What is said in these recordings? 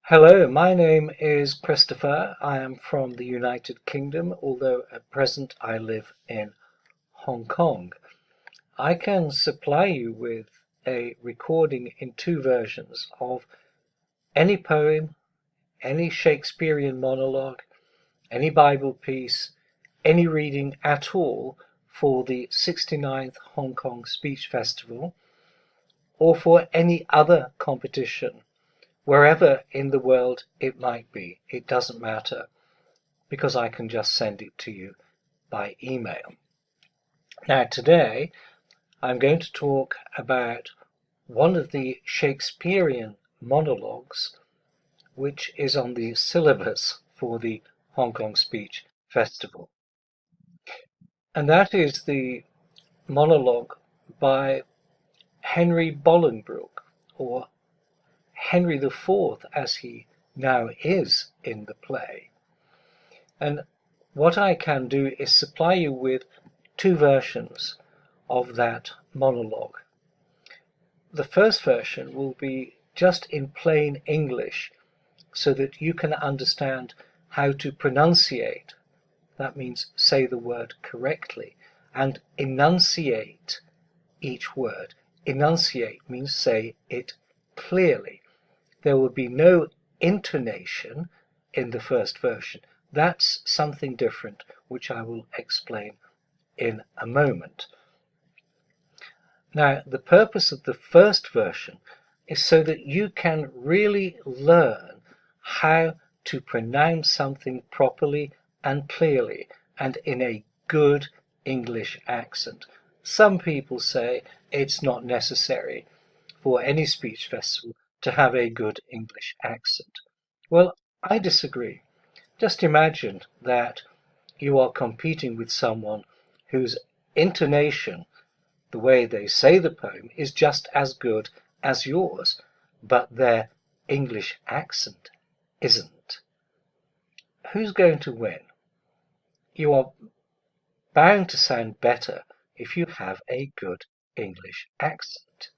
Hello, my name is Christopher. I am from the United Kingdom, although at present I live in Hong Kong. I can supply you with a recording in two versions of any poem, any Shakespearean monologue, any Bible piece, any reading at all for the 69th Hong Kong Speech Festival, or for any other competition wherever in the world it might be. It doesn't matter because I can just send it to you by email. Now today I'm going to talk about one of the Shakespearean monologues which is on the syllabus for the Hong Kong Speech Festival. And that is the monologue by Henry Bolingbroke, or Henry IV as he now is in the play. And what I can do is supply you with two versions of that monologue. The first version will be just in plain English so that you can understand how to pronunciate, that means say the word correctly, and enunciate each word. Enunciate means say it clearly. There will be no intonation in the first version. That's something different, which I will explain in a moment. Now, the purpose of the first version is so that you can really learn how to pronounce something properly and clearly and in a good English accent. Some people say it's not necessary for any speech festival to have a good English accent. Well, I disagree. Just imagine that you are competing with someone whose intonation, the way they say the poem, is just as good as yours, but their English accent isn't. Who's going to win? You are bound to sound better if you have a good English accent.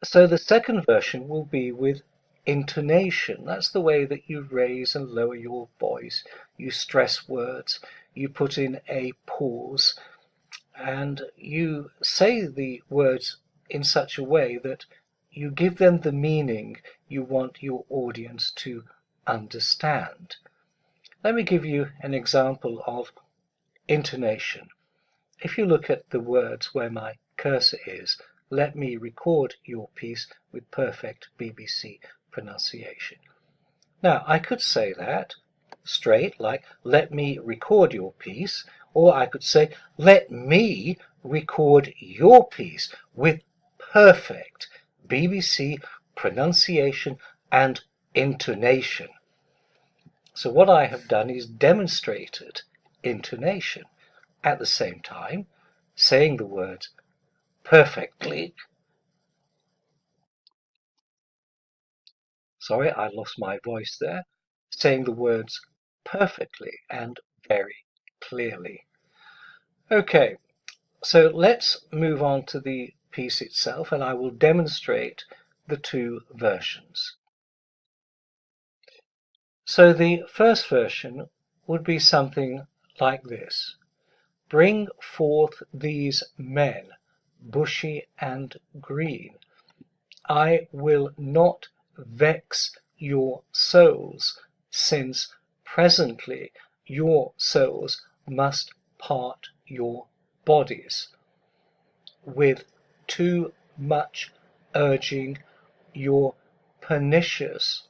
So the second version will be with intonation. That's the way that you raise and lower your voice. You stress words, you put in a pause, and you say the words in such a way that you give them the meaning you want your audience to understand. Let me give you an example of intonation. If you look at the words where my cursor is, let me record your piece with perfect BBC pronunciation. Now, I could say that straight, like, let me record your piece, or I could say, let me record your piece with perfect BBC pronunciation and intonation. So what I have done is demonstrated intonation at the same time, saying the words perfectly. Sorry, I lost my voice there. Saying the words perfectly and very clearly. Okay, so let's move on to the piece itself, and I will demonstrate the two versions. So the first version would be something like this. Bring forth these men, bushy and green. I will not vex your souls, since presently your souls must part your bodies. With too much urging your pernicious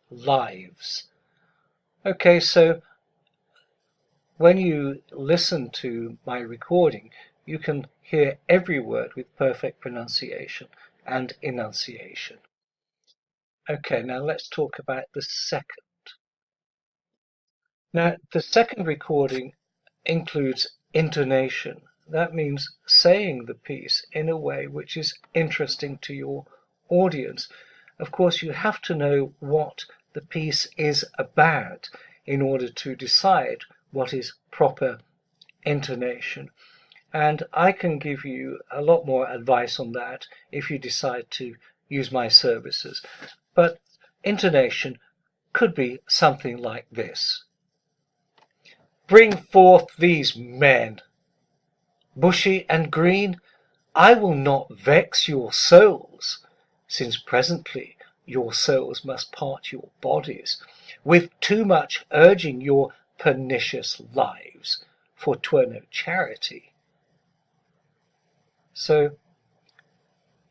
lives. Okay, so when you listen to my recording, you can hear every word with perfect pronunciation and enunciation. Okay, now let's talk about the second. Now, the second recording includes intonation. That means saying the piece in a way which is interesting to your audience. Of course, you have to know what the piece is about in order to decide what is proper intonation. And I can give you a lot more advice on that if you decide to use my services. But intonation could be something like this. Bring forth these men, bushy and green. I will not vex your souls, since presently your souls must part your bodies, with too much urging your pernicious lives, for 'twere no charity. So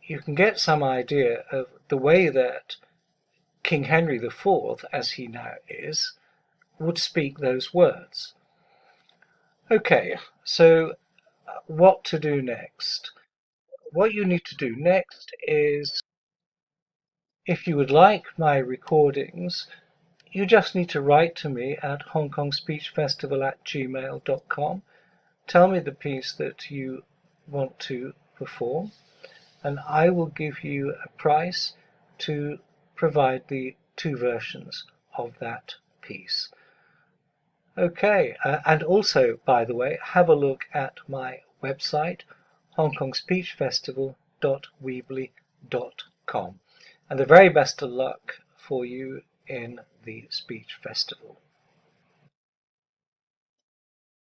you can get some idea of the way that King Henry IV, as he now is, would speak those words. Okay, so what to do next? What you need to do next is, if you would like my recordings, you just need to write to me at hongkongspeechfestival@gmail.com. Tell me the piece that you want to perform, and I will give you a price to provide the 2 versions of that piece. Okay, and also, by the way, have a look at my website, hongkongspeechfestival.weebly.com. And the very best of luck for you in the speech festival.